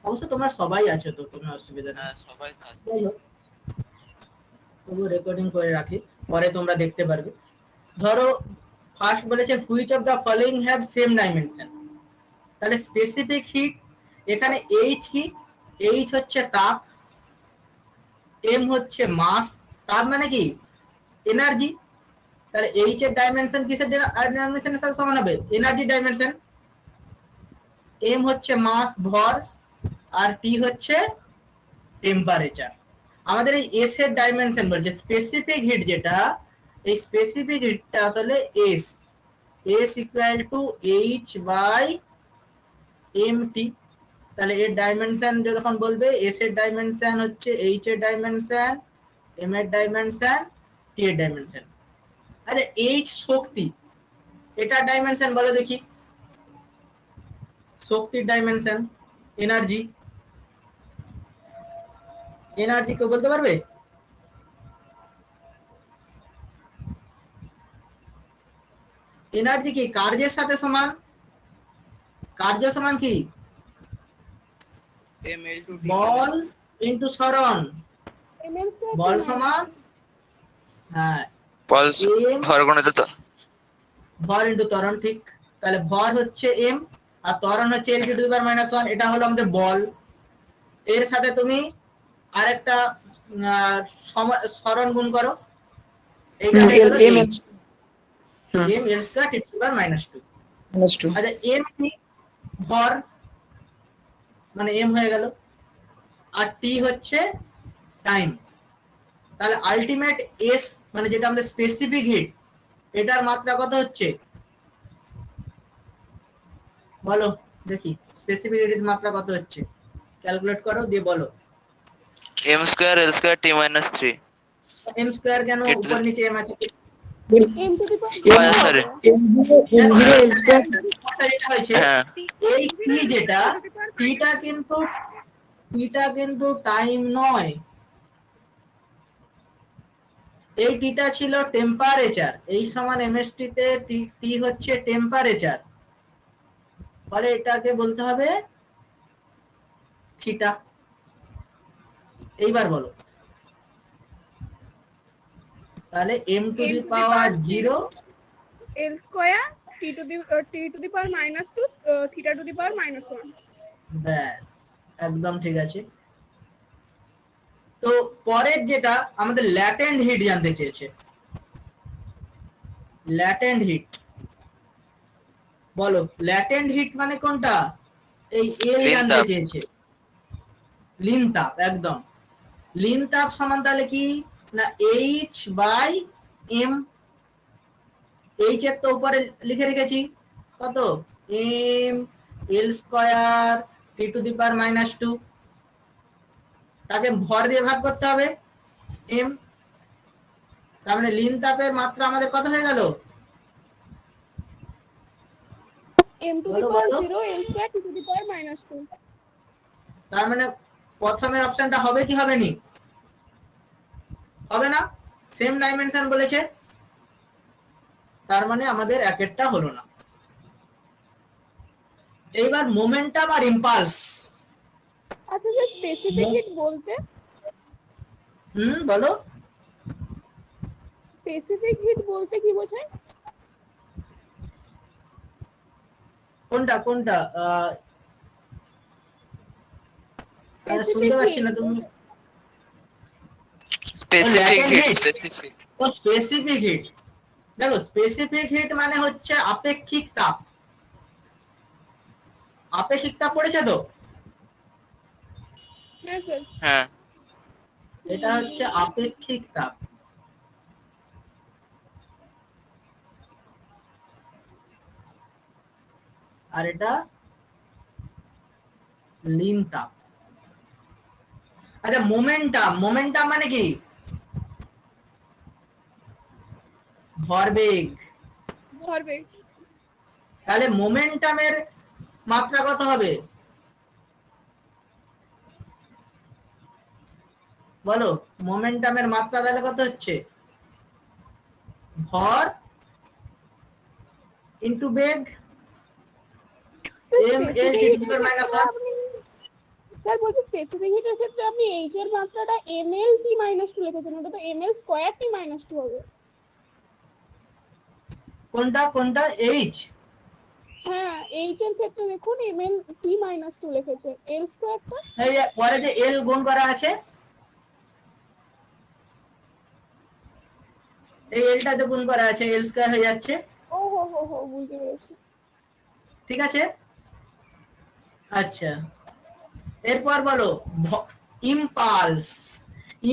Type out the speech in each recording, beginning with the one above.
অবশ্য তোমরা সবাই আছো তো, কোনো অসুবিধা নেই। হ্যাঁ সবাই তো আছে। যাই হোক, তবু রেকর্ডিং করে রাখি, পরে তোমরা দেখতে পারবে। ধরো ফার্স্ট বলেছে which of the following have same dimension, তাহলে স্পেসিফিক হিট, এখানে এইচ কি, এইচ হচ্ছে তাপ, এম হচ্ছে মাস, তাপ মানে কি এনার্জি, তাহলে এইচ এর ডাইমেনশন কিসের ডাইমেনশনের সাথে সমান হবে, এনার্জি ডাইমেনশন। এম হচ্ছে মাস ভর, আর টি হচ্ছে টেম্পারেচার। আমাদের এই এস এর ডাইমেনশন বলছে স্পেসিফিক হিট, যেটা এই স্পেসিফিক হিটটা আসলে S, S equal to H by M T. তাহলে এর ডাইমেনশন যখন বলবে, এস এর ডাইমেনশন হচ্ছে এইচ এর ডাইমেনশন, এম এর ডাইমেনশন, টি এর ডাইমেনশন। আচ্ছা এইচ শক্তি, এটা ডাইমেনশন বলো দেখি, শক্তির ডাইমেনশন এনার্জি, এনার্জি কেউ বলতে পারবে? এনার্জি কি কার্যের সাথে সমান, কার্য সমান কি বল ইন্টু সরণ, বল সমান হ্যাঁ ভর গুণিত ভর ইন্টু ত্বরণ, ঠিক। তাহলে ভর হচ্ছে এম আর ত্বরণ হচ্ছে L two the power minus 1, এটা হলো আমাদের বল। এর সাথে তুমি আরেকটা সরণ গুণ করো, এইটা হয়ে গেল M L square T to the power minus 2। আচ্ছা এম কি ভর, মানে এম হয়ে গেল, আর টি হচ্ছে টাইম। তাহলে আলটিমেট এস মানে যেটা আমাদের স্পেসিফিক হিট, এটার মাত্রা কত হচ্ছে বলো দেখি, স্পেসিফিক হিটের মাত্রা কত হচ্ছে, ক্যালকুলেট করো দিয়ে বলো। m square l square t minus 3। M square কেন উপর নিচে এম আছে, m to the power sorry হ্যাঁ এই টি যেটা, টিটা কিন্তু টাইম নয়, এই টিটা ছিল টেম্পারেচার, এই সমান এমএসটি তে টি হচ্ছে টেম্পারেচার, ফলে এটাকে বলতে হবে থিটা। এইবার বলো, তাহলে m to the power 0 l square t to the power minus 2 theta to the power minus 1। ব্যাস একদম ঠিক আছে। তো পরের যেটা আমাদের ল্যাটেন্ট হিট জানতে চেয়েছে, ল্যাটেন্ট হিট বলো, ল্যাটেন্ট হিট মানে কোনটা, এই এল জানতে চেয়েছে, লিন তাপ, একদম লিন তাপ সমান তাহলে কি না এইচ বাই এম, এইচ এর তো উপরে লিখে রেখেছি কত, M L square T to the power minus 2, তাকে ভর দিয়ে ভাগ করতে হবে এম, তার মানে লিন তাপের মাত্রা আমাদের কত হয়ে গেল, m to the power 0 l square t to the power minus 2। তার মানে প্রথমের অপশনটা হবে কি হবে নি, হবে না, সেম ডাইমেনশন বলেছে, তার মানে আমাদের এক একটা হলো না। এইবার মোমেন্টাম আর ইম্পালস। আচ্ছা যে স্পেসিফিক হিট বলতে, বলো স্পেসিফিক হিট বলতে কি বোঝায়, কোনটা কোনটা শুনতে পাচ্ছি না তুমি, স্পেসিফিক হিট স্পেসিফিক ও স্পেসিফিক হিট, দেখো স্পেসিফিক হিট মানে হচ্ছে আপেক্ষিক তাপ, আপেক্ষিক তাপ পড়েছে তো, হ্যাঁ স্যার হ্যাঁ এটা হচ্ছে আপেক্ষিক তাপ, আর এটা লিন তাপ। আচ্ছা মোমেন্টাম, মোমেন্টাম মানে কি ভরবেগ, ভরবেগ, তাহলে মোমেন্টামের মাত্রা কত হবে বলো, মোমেন্টামের মাত্রা তাহলে কত হচ্ছে, ভর into beg, m l t to the power minus 1। Sir বলছি স্পেসিফিক হিটের ক্ষেত্রে আপনি এইচ এর মাত্রাটা ml t - 2 লিখেছেন, ওটা তো ml স্কয়ার t - 2 হবে। কোনটা কোনটা এইচ? হ্যাঁ, এইচ এর ক্ষেত্রে দেখুন ml t - 2 লিখেছে, l স্কয়ারটা এই যে পরে যে এল গুণ করা আছে, এই এলটাতে গুণ করা আছে, এল স্কয়ার হয়ে যাচ্ছে। ও হো হো হো, বুঝতে পেরেছি। ঠিক আছে, আচ্ছা এরপর বলো ইম্পালস।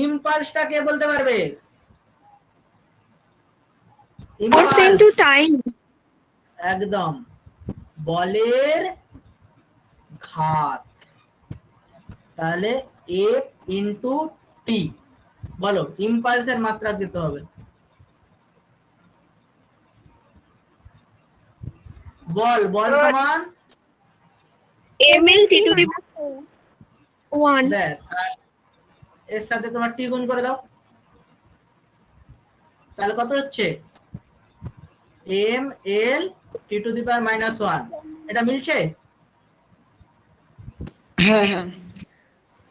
ইম্পালসটা কে বলতে পারবে? force into time. একদম, বলের ঘাত। তাহলে এফ ইন্টু টি। বলো ইম্পালসের মাত্রা দিতে হবে। বল বল সমান ml t to the 1. ব্যাস, আর এর সাথে তোমার টি গুণ করে দাও, তাহলে কত হচ্ছে? M L T to the power -1। এটা মিলছে? হ্যাঁ হ্যাঁ।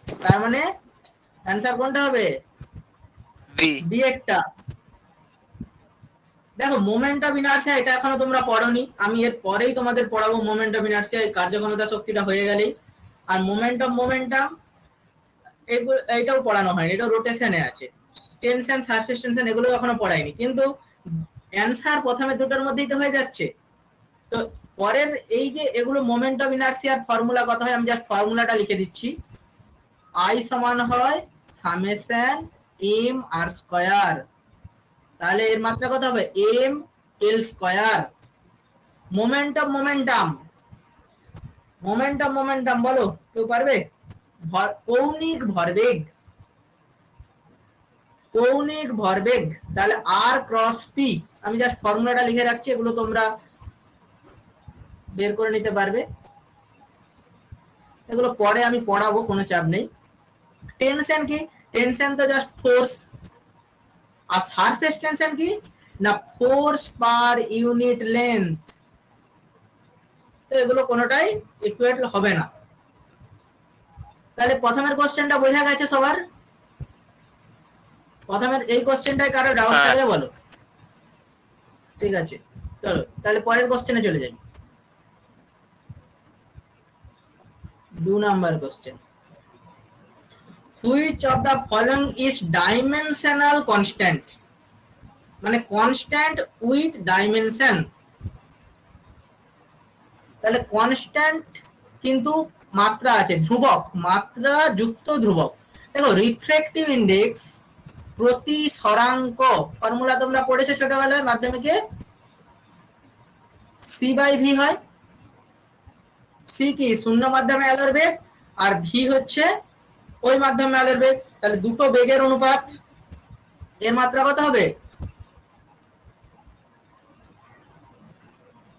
তার মানে অ্যানসার কোনটা হবে? বি। বি এরটা। দেখো মোমেন্ট অফ ইনার্সিয়া এটা এখনো তোমরা পড়োনি, আমি এর পরেই তোমাদের পড়াবো মোমেন্ট অফ ইনার্সিয়া, এই কার্যক্ষমতা শক্তিটা হয়ে গেলেই। আর মোমেন্ট অফ মোমেন্টাম এইটাও পড়ানো হয়নি, এটা রোটেশনে আছে। টেনশন, সারফেস টেনশন এগুলো এখনো পড়াইনি, কিন্তু অ্যানসার প্রথমে দুটোর মধ্যেই তো হয়ে যাচ্ছে। তো পরের এই যে এগুলো মোমেন্ট অফ ইনার্সিয়ার ফর্মুলা কত হয়, আমি জাস্ট ফর্মুলাটা লিখে দিচ্ছি। আই সমান হয় সামেশন এম আর স্কয়ার, তাহলে এর মাত্রা কত হবে? M L square. Moment of momentum, moment of momentum বলো কেউ পারবে? কৌণিক ভরবেগ, কৌণিক ভরবেগ, তাহলে আর ক্রস পি। আমি জাস্ট ফর্মুলাটা লিখে রাখছি, এগুলো তোমরা বের করে নিতে পারবে, এগুলো পরে আমি পড়াবো, কোনো চাপ নেই। টেনশন কি? টেনশন তো জাস্ট ফোর্স। আর সারফেস টেনশন কি না? Force per unit length. তো এগুলো কোনোটাই ইকুয়েট হবে না। তাহলে প্রথমের কোশ্চেনটা বোঝা গেছে সবার? প্রথমের এই কোশ্চেনটায় কারো ডাউট থাকলে বলো। ঠিক আছে, চলো তাহলে পরের কোশ্চেনে চলে যাই। 2 number question, which of the following is dimensional constant? মানে কনস্ট্যান্ট উইথ ডাইমেনশন। তাহলে কনস্ট্যান্ট কিন্তু মাত্রা আছে, ধ্রুবক, মাত্রা যুক্ত ধ্রুবক। দেখো রিফ্র্যাক্টিভ ইন্ডেক্স প্রতি সরাঙ্ক ফর্মুলা তোমরা পড়েছো ছোটবেলায় মাধ্যমিকে, সি বাই ভি হয়। সি কি? শূন্য মাধ্যমে আলোর বেগ, আর ভি হচ্ছে ওই মাধ্যমে আলোর বেগ। তাহলে দুটো বেগের অনুপাত, এর মাত্রা কত হবে?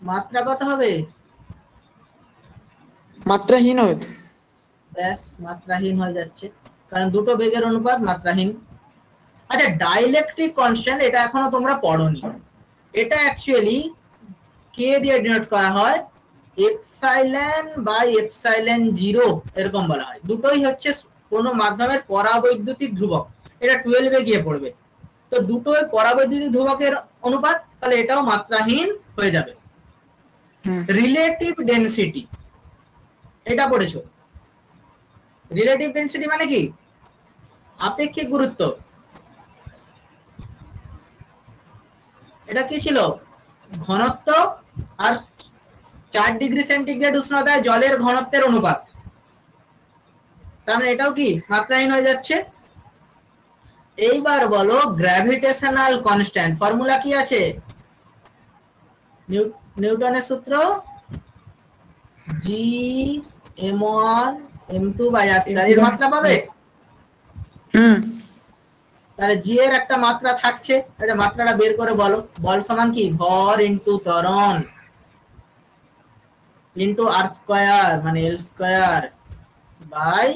মাত্রা কত হবে? মাত্রাহীন হবে। ব্যাস, মাত্রাহীন হয়ে যাচ্ছে, কারণ দুটো বেগের অনুপাত মাত্রাহীন। আচ্ছা ডাইলেকট্রিক কনস্ট্যান্ট এটা এখনো তোমরা পড়োনি, এটা অ্যাকচুয়ালি কে দিয়ে ডিনোট করা হয়? এপসাইলন বাই এপসাইলন 0 এরকম বলা হয়। দুটোই হচ্ছে কোনো মাধ্যমের পরাবৈদ্যুতিক ধ্রুবক, এটা 12 এ গিয়ে পড়বে। তো দুটোই পরাবৈদ্যুতিক ধ্রুবকের অনুপাত, তাহলে এটাও মাত্রাহীন হয়ে যাবে। রিলেটিভ ডেনসিটি এটা পড়েছো। রিলেটিভ ডেনসিটি মানে কি? আপেক্ষিক গুরুত্ব। এটা কি ছিল? ঘনত্ব আর 4 ডিগ্রি সেন্টিগ্রেড উষ্ণতায় জলের ঘনত্বের অনুপাত। তার মানে এটাও কি মাত্রাহীন হয়ে যাচ্ছে। এইবার বলো গ্র্যাভিটেশনাল কনস্ট্যান্ট, ফর্মুলা কি আছে? নিউটনের সূত্র জি m1 m2 by r square. এর মাত্রা পাবে? তাহলে জি এর একটা মাত্রা থাকছে, আচ্ছা মাত্রাটা বের করে বলো। বল সমান কি? ভর ইনটু ত্বরণ ইনটু আর স্কয়ার মানে এল স্কয়ার বাই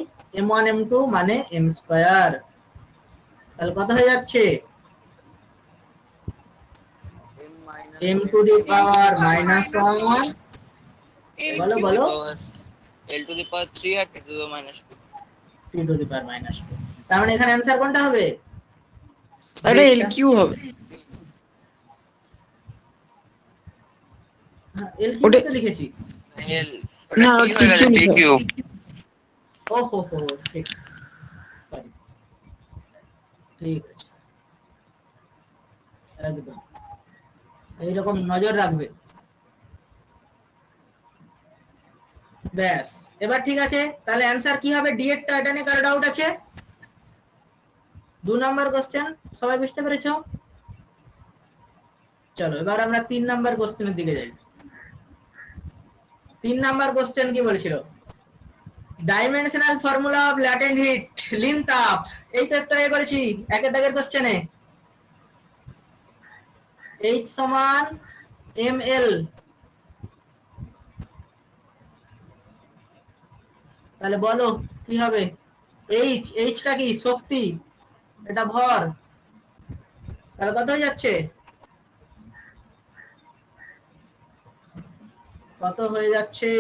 m1 m2 মানে m স্কয়ার। তাহলে কত হয়ে যাচ্ছে? m টু দি পাওয়ার -1, বলো বলো, l টু দি পাওয়ার 3 আর t to the power -2। t to the power -2। তার মানে এখানে অ্যানসার কোনটা হবে? এটা LQ হবে। হ্যাঁ, LQ ওটা- তো লিখেছি। ওটা না, কি হয়ে গেছে TQ DQ? ও হো ঠিক, সরি, ঠিক আছে, একদম এইরকম নজর রাখবে। ব্যাস, এবার ঠিক আছে, তাহলে অ্যানসার কি হবে? ডি এরটা, এটা নিয়ে কারো ডাউট আছে? 2 নাম্বার কোশ্চেন সবাই বুঝতে পেরেছো? চলো এবার আমরা 3 নাম্বার কোশ্চেনের দিকে যাই। 3 নাম্বার কোশ্চেন কি বলেছিল? Dimensional formula of latent heat, লিন তাপ। এই তো একটা করেছি একের দাগের কোশ্চেনে। H সমান ml, তাহলে বলো কি হবে? H টা কি? শক্তি, এটা ভর, তাহলে কত হয়ে যাচ্ছে? কত হয়ে যাচ্ছে?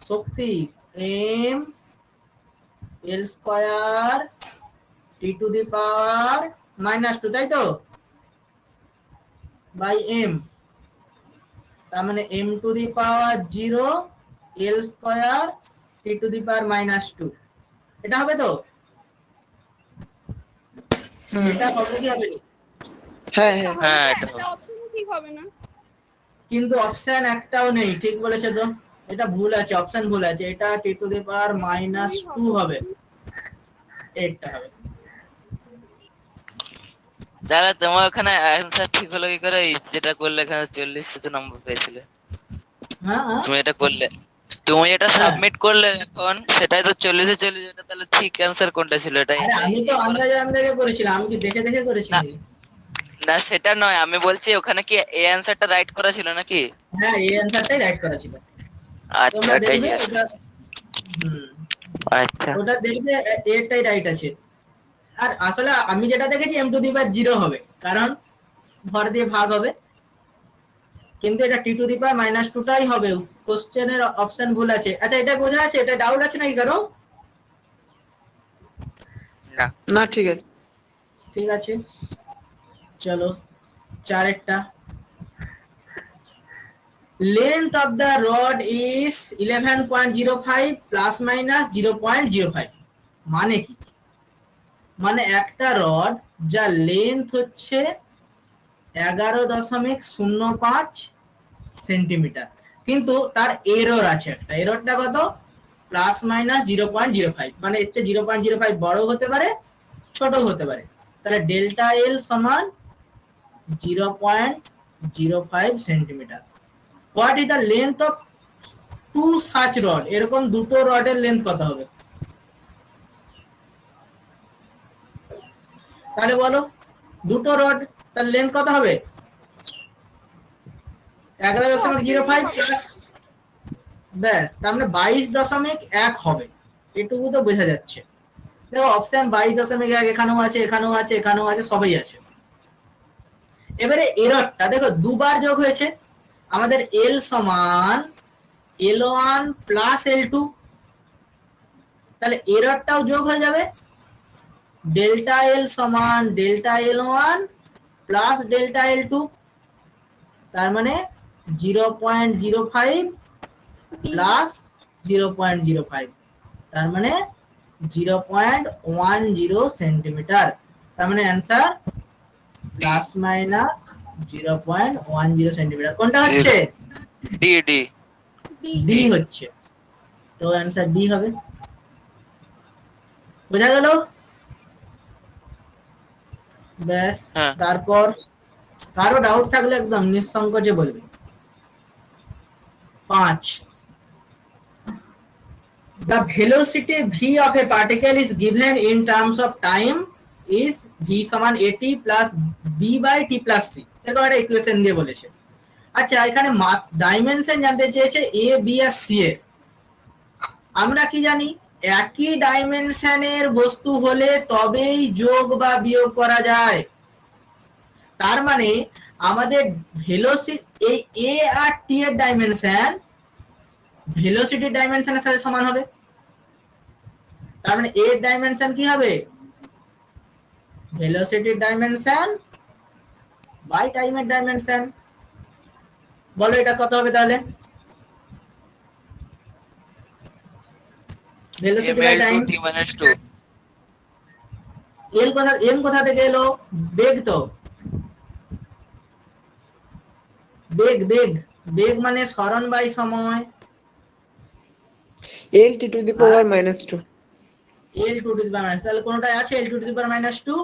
শক্তি m l square t to the power -2, তাই তো, বাই m, তার মানে m to the power 0 l square t to the power -2, এটা হবে তো? এটা হবে কি হবে না? হ্যাঁ হ্যাঁ হ্যাঁ, এটা এটা অপশন ঠিক হবে না। কিন্তু অপশন একটাও নেই, ঠিক বলেছে তো, এটা ভুল আছে, অপশন ভুল আছে, এটা t টু দি পাওয়ার -2 হবে, এটা হবে। তাহলে তোমার ওখানে অ্যান্সার ঠিক হলো কি করে? যেটা করলে এখানে 40 নম্বর পেয়েছিলে, হ্যাঁ তুমি এটা করলে, তুমি এটা হ্যাঁ। সাবমিট করলে এখন, সেটাই তো 40 এটা তাহলে ঠিক অ্যান্সার কোনটা ছিল? এটাই আরে আমি তো আন্দাজে করেছিলাম, আমি কি দেখে দেখে করেছি না, নাকি? না সেটা নয়, আমি বলছি ওখানে কি এই অ্যান্সারটা রাইট করা ছিল নাকি? হ্যাঁ, এই অ্যানসারটাই রাইট করা ছিল। আচ্ছা, তোমরা ওটাই দেখবে জিজ্ঞেস। ওটা, হুম, আচ্ছা, ওটা দেখবে এটাই রাইট আছে। আর আসলে আমি যেটা দেখেছি m টু দি পাওয়ার 0 হবে, কারণ ভর দিয়ে ভাগ হবে, কিন্তু এটা t টু দি পাওয়ার -2টাই হবে। কোশ্চেনের অপশন ভুল আছে। আচ্ছা, এটা বোঝা আছে? এটা ডাউট আছে নাকি কারো? না, না ঠিক আছে। ঠিক আছে, চলো 4 length of the rod is 11.05 plus minus 0.05, মানে কি? মানে একটা রড যা লেন্থ হচ্ছে 11.05 সেন্টিমিটার, কিন্তু তার এরর আছে একটা, এররটা কত? প্লাস মাইনাস 0.05, মানে এর চেয়ে 0.05 বড় হতে পারে, ছোট হতে পারে। তাহলে ডেল্টা এল সমান 0.05 centimetre. What is the length of 2 such rod? এরকম দুটো রডের লেন্থ কত হবে? তাহলে বলো, দুটো রড, তার লেন্থ কত হবে? 11.05 প্লাস, ব্যাস, তার মানে 22.1 হবে। এটুকু তো বোঝা যাচ্ছে। দেখো অপশন 22.1 এখানেও আছে, এখানেও আছে, এখানেও আছে, সবই আছে। এবারে এররটা দেখো, দুবার যোগ হয়েছে, আমাদের এল সমান L1 প্লাস L2, তাহলে এররটাও যোগ হয়ে যাবে, ডেল্টা এল সমান delta L1 plus delta L2, তার মানে 0.05 প্লাস 0.05, তার মানে 0.10 সেন্টিমিটার। তার মানে অ্যান্সার প্লাস মাইনাস 0.10 সেন্টিমিটার। কোনটা হচ্ছে? D D. ডি হচ্ছে, তো অ্যান্সার ডি হবে। বোঝা গেল? ব্যাস, হ্যাঁ। তারপর কারো ডাউট থাকলে একদম নিঃসংকোচে বলবে। 5, the velocity v of a particle is given in terms of time is v সমান at plus b by t plus c, এরকম একটা ইকুয়েশন দিয়ে বলেছে। আচ্ছা, এখানে ডাইমেনশন জানতে চেয়েছে a b আর c এর। আমরা কি জানি, একই ডাইমেনশনের বস্তু হলে তবেই যোগ বা বিয়োগ করা যায়। তার মানে আমাদের ভেলোসিটি, এই a আর t এর ডাইমেনশন ভেলোসিটির ডাইমেনশনের সাথে সমান হবে। তার মানে এর ডাইমেনশন কি হবে, ভেলোসিটির ডাইমেনশন বাই টাইমের ডাইমেনশন। বলো এটা কত হবে তাহলে, velocity by ml time. 2 t minus 2 M কোথা থেকে এলো, বেগ তো, বেগ বেগ বেগ মানে সরণ বাই সময়, L t to the power minus 2. L two to the power, তাহলে কোনটায় আছে L two to the power minus 2,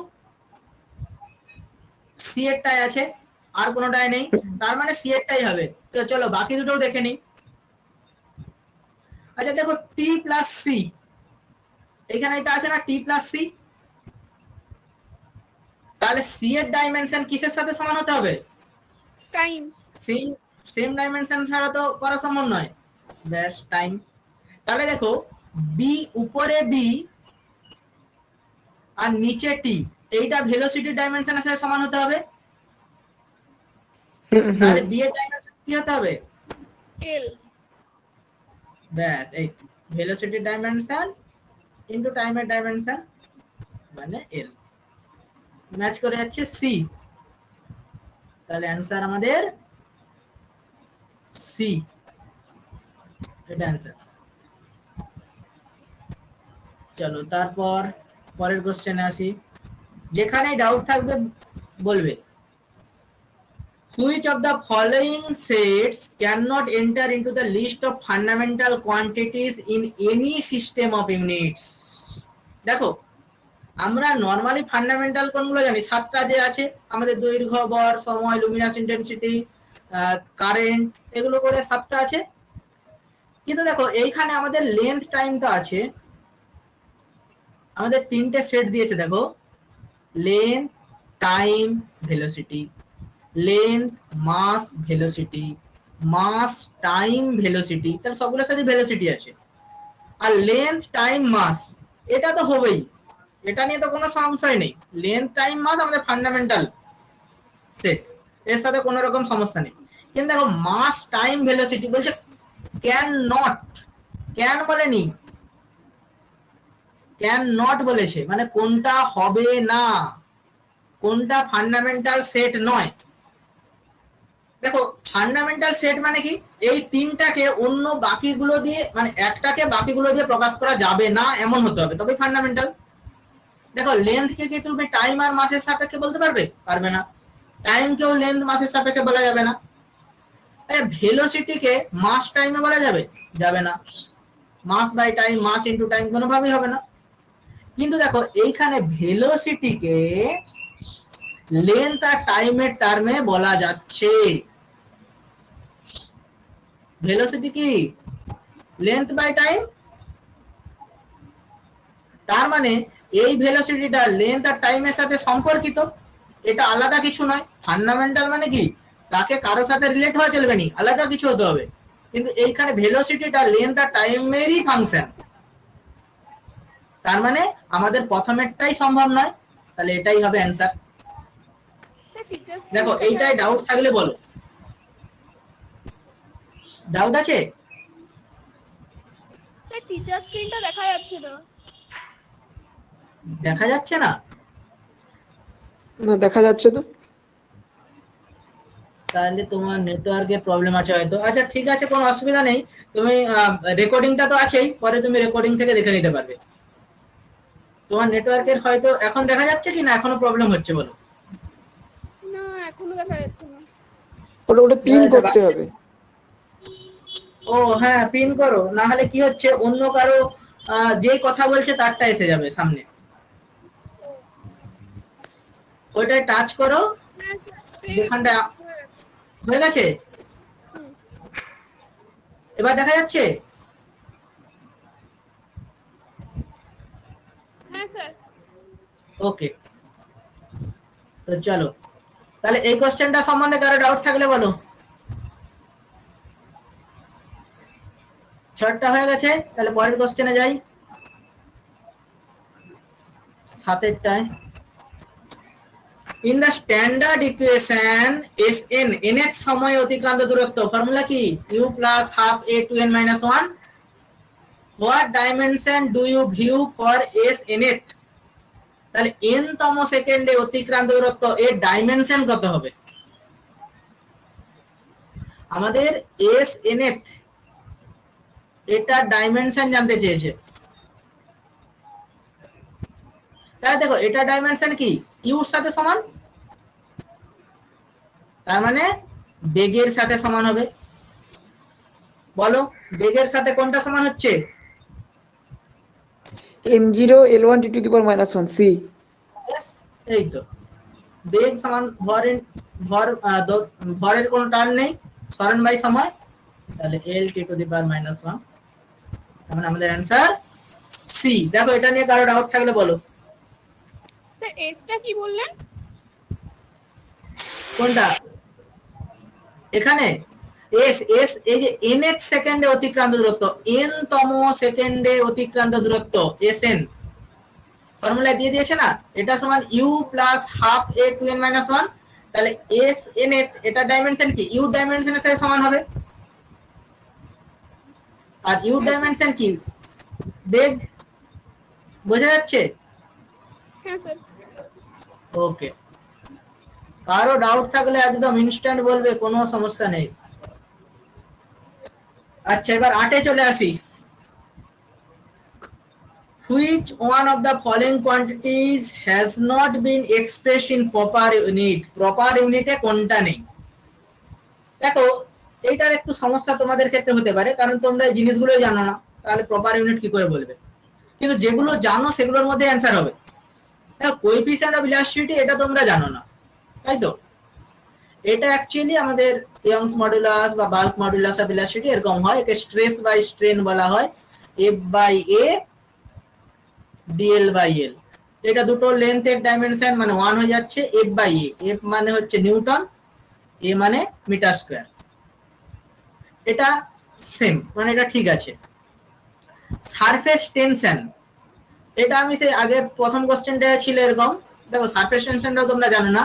সি এরটাই আছে, আর কোনটায় নেই, তার মানে সি এরটাই হবে। তো চলো বাকি দুটোও দেখে নিই। আচ্ছা দেখো টি প্লাস সি, এখানে এটা আছে না টি প্লাস সি, তাহলে সি এর ডাইমেনশন কিসের সাথে সমান হতে হবে, টাইম। সেম ডাইমেনশন ছাড়া তো করা সম্ভব নয়, ব্যাস টাইম। তাহলে দেখো বি উপরে বি আর নিচে টি, এইটা ভেলোসিটির ডাইমেনশনের সাথে সমান হতে হবে, তাহলে বি এর ডাইমেনশন কি হতে হবে, এল। ব্যাস এই ভেলোসিটির ডাইমেনশন ইনটু টাইমের ডাইমেনশন মানে এল, ম্যাচ করে যাচ্ছে সি, তাহলে অ্যানসার আমাদের সি, এটা অ্যানসার। চলো তারপর পরের কোশ্চেনে আসি, যেখানে ডাউট থাকবে বলবে। Which of the following sets cannot enter into the list of fundamental quantities in any system of units? দেখো আমরা নরমালি ফান্ডামেন্টাল কোনগুলো জানি, সাতটা যে আছে আমাদের, দৈর্ঘ্য, ভর, সময়, লুমিনাস ইন্টেন্সিটি, কারেন্ট, এগুলো করে সাতটা আছে। কিন্তু দেখো এইখানে আমাদের লেন্থ টাইম তো আছে, আমাদের তিনটে সেট দিয়েছে, দেখো লেন্থ টাইম ভেলোসিটি, লেন্থ মাস ভেলোসিটি, মাস টাইম ভেলোসিটি, তার সবগুলোর সাথে ভেলোসিটি আছে। আর লেন্থ টাইম মাস এটা তো হবেই, এটা নিয়ে তো কোনো সংশয় নেই, লেন্থ টাইম মাস আমাদের ফান্ডামেন্টাল সেট, এর সাথে কোনো রকম সমস্যা নেই। কিন্তু দেখো মাস টাইম ভেলোসিটি বলছে ক্যান নট, ক্যান বলেনি, ক্যান নট বলেছে, মানে কোনটা হবে না, কোনটা ফান্ডামেন্টাল সেট নয়। দেখো ফান্ডামেন্টাল সেট মানে কি, এই তিনটাকে অন্য বাকিগুলো দিয়ে, মানে একটাকে বাকিগুলো দিয়ে প্রকাশ করা যাবে না এমন হতে হবে, তবে ফান্ডামেন্টাল। দেখো লেন্থ কে কি তুমি টাইম আর মাসের সাপেক্ষে বলতে পারবে, পারবে না। টাইম কেও লেন্থ মাসের সাপেক্ষে বলা যাবে না। ভেলোসিটি কে মাস টাইমে বলা যাবে, যাবে না। Mass by time, mass into time কোনোভাবেই হবে না। কিন্তু দেখো এইখানে ভেলোসিটি কে লেন্থ আর টাইমের টার্মে বলা যাচ্ছে। ভেলোসিটি কি লেন্থ বাই টাইম, তার মানে এই ভেলোসিটিটা লেন্থ আর টাইমের সাথে সম্পর্কিত, এটা আলাদা কিছু নয়। ফান্ডামেন্টাল মানে কি, তাকে কারোর সাথে রিলেট হওয়া চলবে না, আলাদা কিছু হতে হবে। কিন্তু এইখানে ভেলোসিটিটা লেন্থ আর টাইমেরই ফাংশন, তার মানে আমাদের প্রথমেরটাই সম্ভব নয়, তাহলে এটাই হবে অ্যান্সার। দেখো এইটাই ডাউট থাকলে বলো, ডাউট আছে? টিচার স্ক্রিনটা দেখা যাচ্ছে না। দেখা যাচ্ছে না? না দেখা যাচ্ছে তো। তাহলে তোমার নেটওয়ার্কের প্রবলেম আছে হয়তো। আচ্ছা ঠিক আছে, কোনো অসুবিধা নেই, তুমি রেকর্ডিংটা তো আছেই, পরে তুমি রেকর্ডিং থেকে দেখে নিতে পারবে। তোমার নেটওয়ার্কের হয়তো এখন দেখা যাচ্ছে কি না এখনো প্রবলেম হচ্ছে বলো? না এখনো দেখা যাচ্ছে না। ওটা পিন করতে হবে। ও হ্যাঁ পিন করো, না হলে কি হচ্ছে অন্য কারো যে কথা বলছে তারটা এসে যাবে সামনে, ওইটায় টাচ করো যেখানটা হয়ে গেছে। এবার দেখা যাচ্ছে? হ্যাঁ স্যার। ওকে, তো চলো তাহলে এই কোশ্চেনটা সম্বন্ধে কারো ডাউট থাকলে বলো। শর্টটা হয়ে গেছে, তাহলে পরের কোশ্চেনে যাই, 7টায়। In the standard equation Sn nth সময় অতিক্রান্ত দূরত্ব ফর্মুলা কি, u plus half a to n minus 1, what dimension do you view for S nth, তাহলে n তম সেকেন্ডে অতিক্রান্ত দূরত্ব এর ডাইমেনশন কত হবে? আমাদের এস nth এটা ডাইমেনশন জানতে চেয়েছে। তাহলে দেখো এটা ডাইমেনশন কি ইউর সাথে সমান, তার মানে বেগের সাথে সমান হবে। বলো বেগের সাথে কোনটা সমান হচ্ছে? m0 l1 t to the power -1 c। Yes, এই তো বেগ সমান ভরের কোনো টার্ম নেই, সরণ বাই সময়, তাহলে l t to the power -1, তার মানে আমাদের অ্যানসার সি। দেখো এটা নিয়ে কারো ডাউট থাকলে বলো। স্যার এসটা কি বললেন? কোনটা? এখানে এস এস এই যে nth সেকেন্ডে অতিক্রান্ত দূরত্ব, n তম সেকেন্ডে অতিক্রান্ত দূরত্ব sn ফর্মুলা দিয়ে দিয়েছে না, এটা সমান u plus half a two n minus 1, তাহলে s nth এটা ডাইমেনশন কি u ডাইমেনশনের সাথে সমান হবে। আর u ডাইমেনশন কি বেগ, বোঝা যাচ্ছে? হ্যাঁ স্যার। ওকে, কারো ডাউট থাকলে একদম ইনস্ট্যান্ট বলবে, কোনো সমস্যা নেই। আচ্ছা এবার 8 এ চলে আসি। Which one of the following quantities has not been expressed in proper unit? Proper unit এ কোনটা নেই? দেখো এইটার একটু সমস্যা তোমাদের ক্ষেত্রে হতে পারে, কারণ তোমরা এই জিনিসগুলো জানো না, তাহলে প্রপার ইউনিট কি করে বলবে? কিন্তু যেগুলো জানো সেগুলোর মধ্যে অ্যানসার হবে। দেখো কোএফিসিয়েন্ট অফ ইলাস্টিসিটি এটা তোমরা জানো না, তাই তো? এটা অ্যাকচুয়ালি আমাদের ইয়ংস মডুলাস বা বাল্ক মডুলাস অফ ইলাস্টিসিটি এরকম হয়, একে স্ট্রেস বাই স্ট্রেন বলা হয়, F by A dl by l। এটা দুটো লেন্থ এর ডাইমেনশন মানে 1 হয়ে যাচ্ছে F বাই A, F মানে হচ্ছে নিউটন, A মানে মিটার স্কয়ার। এটা সেম, মানে এটা ঠিক আছে। সারফেস টেনশন, এটা আমি সেই আগের প্রথম কোশ্চেনটা ছিল এরকম। দেখো সারফেস টেনশনটাও তোমরা জানো না,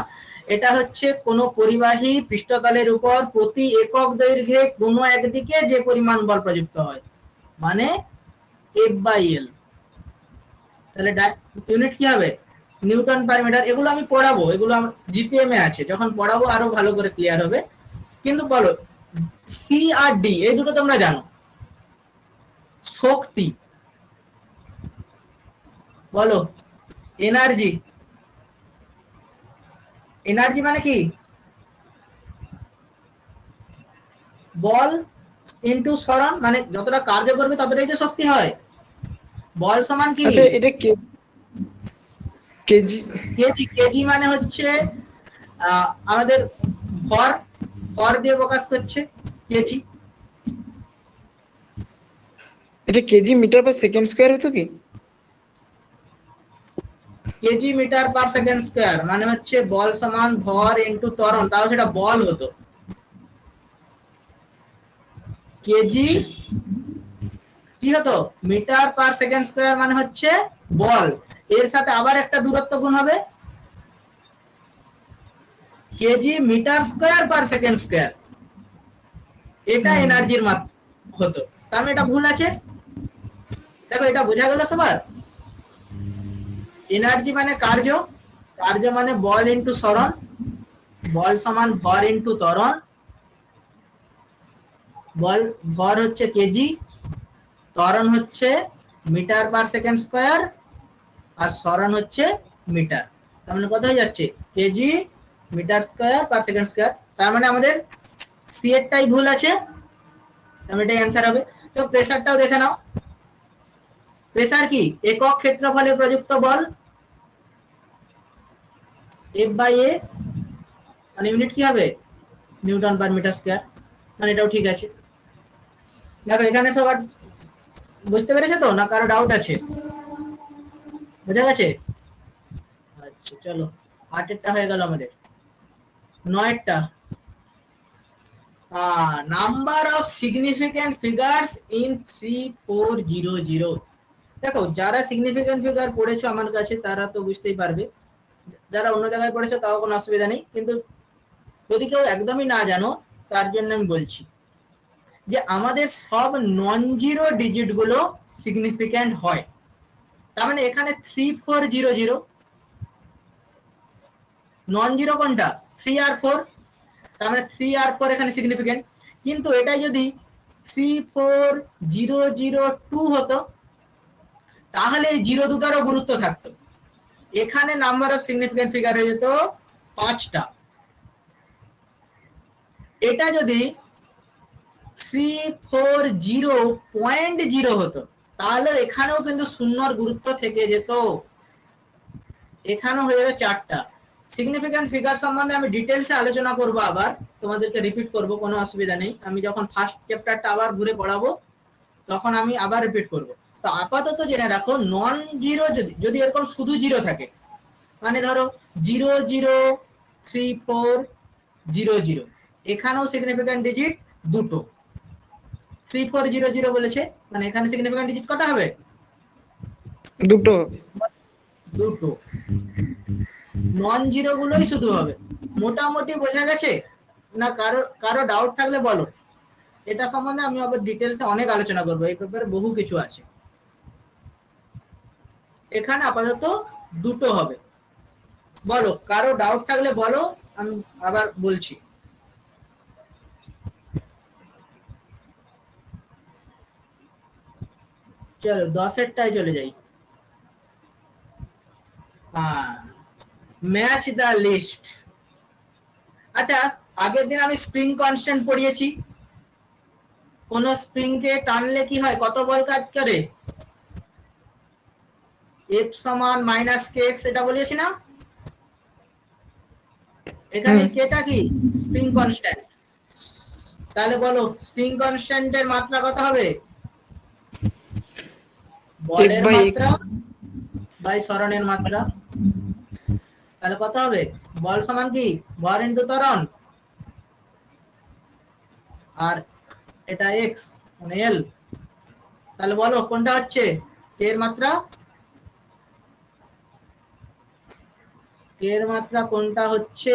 এটা হচ্ছে কোনো পরিবাহী পৃষ্ঠতলের উপর প্রতি একক দৈর্ঘ্যে কোনো একদিকে যে পরিমাণ বল প্রযুক্ত হয়, মানে F বাই L। তাহলে ইউনিট কি হবে? Newton per metre. এগুলো আমি পড়াবো, এগুলো আমার জিপিএম এ আছে, যখন পড়াবো আরো ভালো করে ক্লিয়ার হবে। কিন্তু বলো সি আর ডি এই দুটো তোমরা জানো। শক্তি বলো, এনার্জি, এনার্জি মানে কি? বল ইনটু সরণ, মানে যতটা কার্য করবে ততটাই তো শক্তি হয়। বল সমান কি? আচ্ছা এটা কেজি। কেজি, কেজি মানে হচ্ছে আমাদের ভর, ভর দিয়ে প্রকাশ করছে কেজি। এটা KG metre per second square হতো কি? KG metre per second square মানে হচ্ছে বল সমান ভর ইনটু ত্বরণ, তাও সেটা বল হতো। কেজি কি হতো? মিটার পার সেকেন্ড স্কয়ার মানে হচ্ছে বল, এর সাথে আবার একটা দূরত্ব গুণ হবে, KG metre square per second square, এটা এনার্জির মাত্রা হতো। তার মানে এটা ভুল আছে। দেখো এটা বোঝা গেল সবার? এনার্জি মানে কার্য, কার্য মানে বল ইনটু সরণ, বল সমান ভর ইনটু ত্বরণ, বল ভর হচ্ছে কেজি, ত্বরণ হচ্ছে মিটার পার সেকেন্ড স্কয়ার, আর সরণ হচ্ছে মিটার। তার মানে কত হয়ে যাচ্ছে? KG metre square per second square. তার মানে আমাদের সি এরটাই ভুল আছে, তাহলে এটাই অ্যান্সার হবে। তো প্রেসারটাও দেখে নাও। প্রেসার কি? একক ক্ষেত্রফলে প্রযুক্ত বল, F বাই A, মানে ইউনিট কি হবে? নিউটন পার মিটার স্কয়ার, মানে এটাও ঠিক আছে। দেখো এখানে সবার বুঝতে পেরেছো তো, না কারো ডাউট আছে? বোঝা গেছে? আচ্ছা চলো 8টা হয়ে গেল আমাদের। 9টা, number of significant figures in 3400। দেখো যারা সিগনিফিক্যান্ট ফিগার পড়েছো আমার কাছে তারা তো বুঝতেই পারবে, যারা অন্য জায়গায় পড়েছো তাও কোনো অসুবিধা নেই, কিন্তু যদি কেউ একদমই না জানো তার জন্য আমি বলছি। যে আমাদের সব নন জিরো ডিজিট গুলো সিগনিফিক্যান্ট হয়। তার মানে এখানে 3400 নন জিরো কোনটা 3 আর 4, তার মানে 3 আর 4 এখানে সিগনিফিক্যান্ট। কিন্তু এটা যদি 34002 হতো তাহলে এই জিরো দুটারও গুরুত্ব থাকতো, এখানে নাম্বার অফ সিগনিফিক্যান্ট ফিগার হয়ে যেত 5টা। এটা যদি 340.0 হতো তাহলে এখানেও কিন্তু শূন্যর গুরুত্ব থেকে যেত, এখানেও হয়ে যেত 4টা। সিগনিফিক্যান্ট ফিগার সম্বন্ধে আমি ডিটেলসে আলোচনা করব, আবার তোমাদেরকে রিপিট করব, কোনো অসুবিধা নেই। আমি যখন ফার্স্ট চ্যাপ্টারটা আবার ঘুরে পড়াবো তখন আমি আবার রিপিট করব। তো আপাতত জেনে রাখো নন জিরো যদি এরকম শুধু জিরো থাকে, মানে ধরো 003400, এখানেও সিগনিফিক্যান্ট ডিজিট দুটো। 3400 বলেছে মানে এখানে সিগনিফিক্যান্ট ডিজিট কটা হবে? দুটো। দুটো। নন জিরো গুলোই শুধু হবে। মোটামুটি বোঝা গেছে না? কারো ডাউট থাকলে বলো। এটা সম্বন্ধে আমি আবার ডিটেলসে অনেক আলোচনা করবো, এই ব্যাপারে বহু কিছু আছে। এখানে আপাতত দুটো হবে। বলো, কারো ডাউট থাকলে বলো, আমি আবার বলছি। চলো 10-এরটায় চলে যাই। Match the list. আচ্ছা, আগের দিন আমি স্প্রিং কনস্ট্যান্ট পড়িয়েছি। কোন স্প্রিং কে টানলে কি হয়, কত বল কাজ করে? F সমান -kx, এটা বলেছি না? এখানে কেটা কি স্প্রিং কনস্ট্যান্ট। তাহলে বলো স্প্রিং কনস্ট্যান্টের মাত্রা কত হবে? বলের মাত্রা বাই সরণের মাত্রা। তাহলে কত হবে? বল সমান কি ভর ইনটু ত্বরণ, আর এটা x মানে l। তাহলে বলো কোনটা হচ্ছে k এর মাত্রা? k এর মাত্রা কোনটা হচ্ছে?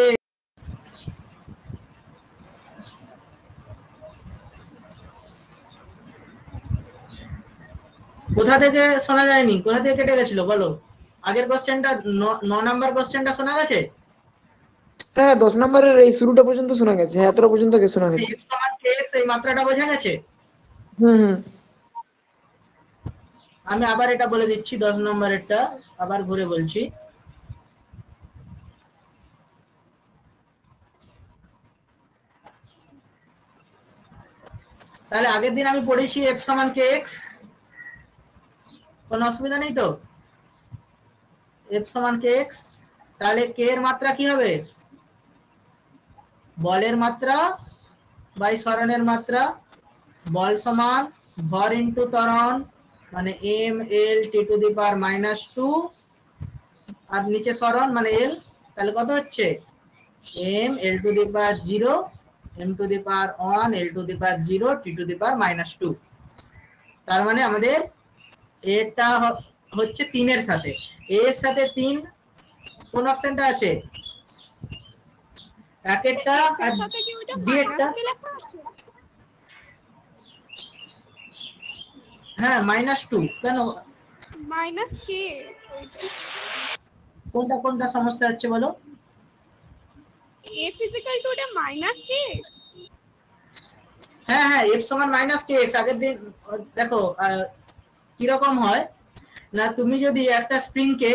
কোথা থেকে শোনা যায়নি? কোথা থেকে কেটে গেছিল বলো? আগের কোশ্চেনটা 9 নাম্বার কোশ্চেনটা শোনা গেছে? হ্যাঁ 10 নম্বরের এই শুরুটা পর্যন্ত শোনা গেছে, হ্যাঁ এতটা পর্যন্ত শোনা গেছে। f সমান kx এই মাত্রাটা বোঝা গেছে? হুম। আমি আবার এটা বলে দিচ্ছি, 10 নম্বরেরটা আবার ঘুরে বলছি। তাহলে আগের দিন আমি পড়েছি f সমান kx, কোনো অসুবিধা নেই তো? f সমান kx, তাহলে k এর মাত্রা কি হবে? বলের মাত্রা বাই সরণের মাত্রা। বল সমান ভর ইনটু ত্বরণ, মানে m(l)(t⁻², আর নিচে সরণ মানে l। তাহলে কত হচ্ছে? m(l)(0), m⁻1, l⁻0, t⁻²। তার মানে আমাদের এটা হচ্ছে 3 এর সাথে, a এর সাথে 3 কোন অপশনটা আছে? একেরটা আর ডি এরটা। হ্যাঁ -2 কেন? -k কোনটা কোনটা সমস্যা হচ্ছে বলো? f ওটা -k। হ্যাঁ হ্যাঁ, f সমান -kx। আগের দিন দেখো কিরকম হয় না, তুমি যদি একটা স্প্রিং কে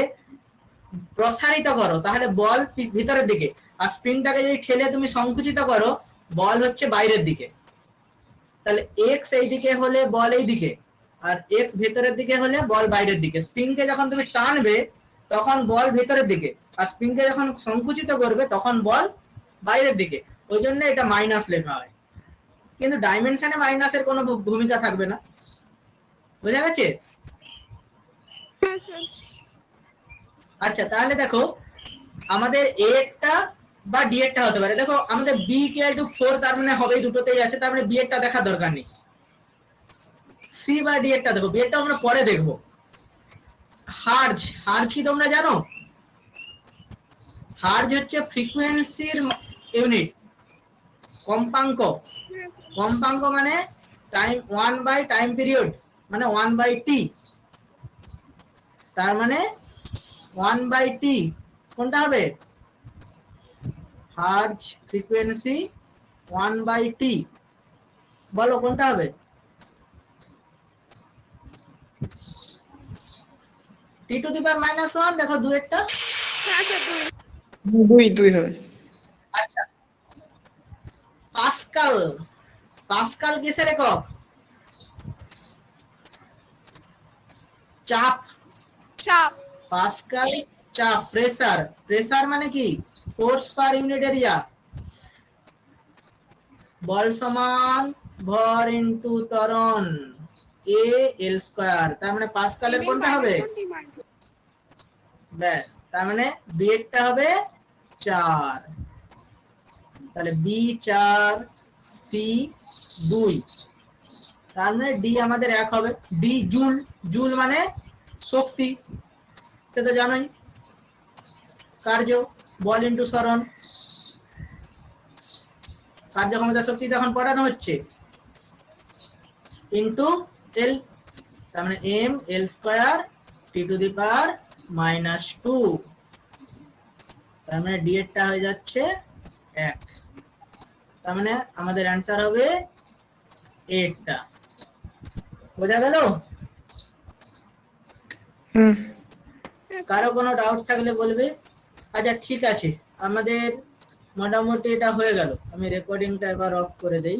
প্রসারিত করো তাহলে বল ভিতরের দিকে, আর স্প্রিংটাকে যদি ঠেলে তুমি সংকুচিত করো বল হচ্ছে বাইরের দিকে। তাহলে x এই দিকে হলে বল এই দিকে, আর x ভেতরের দিকে হলে বল বাইরের দিকে। স্প্রিংকে যখন তুমি টানবে তখন বল ভেতরের দিকে, আর স্প্রিংকে যখন সংকুচিত করবে তখন বল বাইরের দিকে। ওই জন্য এটা মাইনাস লেখা হয়, কিন্তু ডাইমেনশনে মাইনাসের কোনো ভূমিকা থাকবে না। বোঝা গেছে? আচ্ছা, তাহলে দেখো আমাদের a এরটা বা d এরটা হতে পারে। দেখো আমাদের b = 4, তার মানে হবে দুটোতেই আছে, তার মানে b এরটা দেখার দরকার নেই। c বা d এরটা দেখো, b এরটা আমরা পরে দেখবো। হার্জ কি তোমরা জানো? হার্জ হচ্ছে ফ্রিকোয়েন্সির ইউনিট, কম্পাঙ্ক। কম্পাঙ্ক মানে টাইম 1 বাই টাইম পিরিয়ড মানে 1/t, তার মানে 1/t কোনটা হবে? হার্জ ফ্রিকোয়েন্সি 1/t, বলো কোনটা হবে? t টু দি পাওয়ার -1 দেখো দুয়েরটা। হ্যাঁ স্যার 2। 2 হবে। আচ্ছা, পাস্কাল, পাস্কাল কিসের একক? চাপ। চাপ। পাস্কাল চাপ, প্রেসার, প্রেসার মানে কি? Force per unit area. বল সমান ভর ইনটু ত্বরণ a l স্কয়ার, তার মানে পাস্কালের কোনটা হবে? ব্যাস, তার মানে b এরটা হবে 4, তাহলে b 4 c 2, তার মানে d আমাদের 1 হবে। d জুল, জুল মানে শক্তি, সে তো জানোই। কার্য বল ইনটু সরণ, কার্য ক্ষমতা শক্তি এখন পড়ানো হচ্ছে, ইনটু এল, তার মানে M L square T to the power -2, তার মানে ডি এরটা হয়ে যাচ্ছে 1, তার মানে আমাদের অ্যান্সার হবে এরটা। বোঝা গেল? কারো কোনো ডাউট থাকলে বলবে। আচ্ছা ঠিক আছে, আমাদের মোটামুটি এটা হয়ে গেল। আমি রেকর্ডিংটা এবার অফ করে দেই।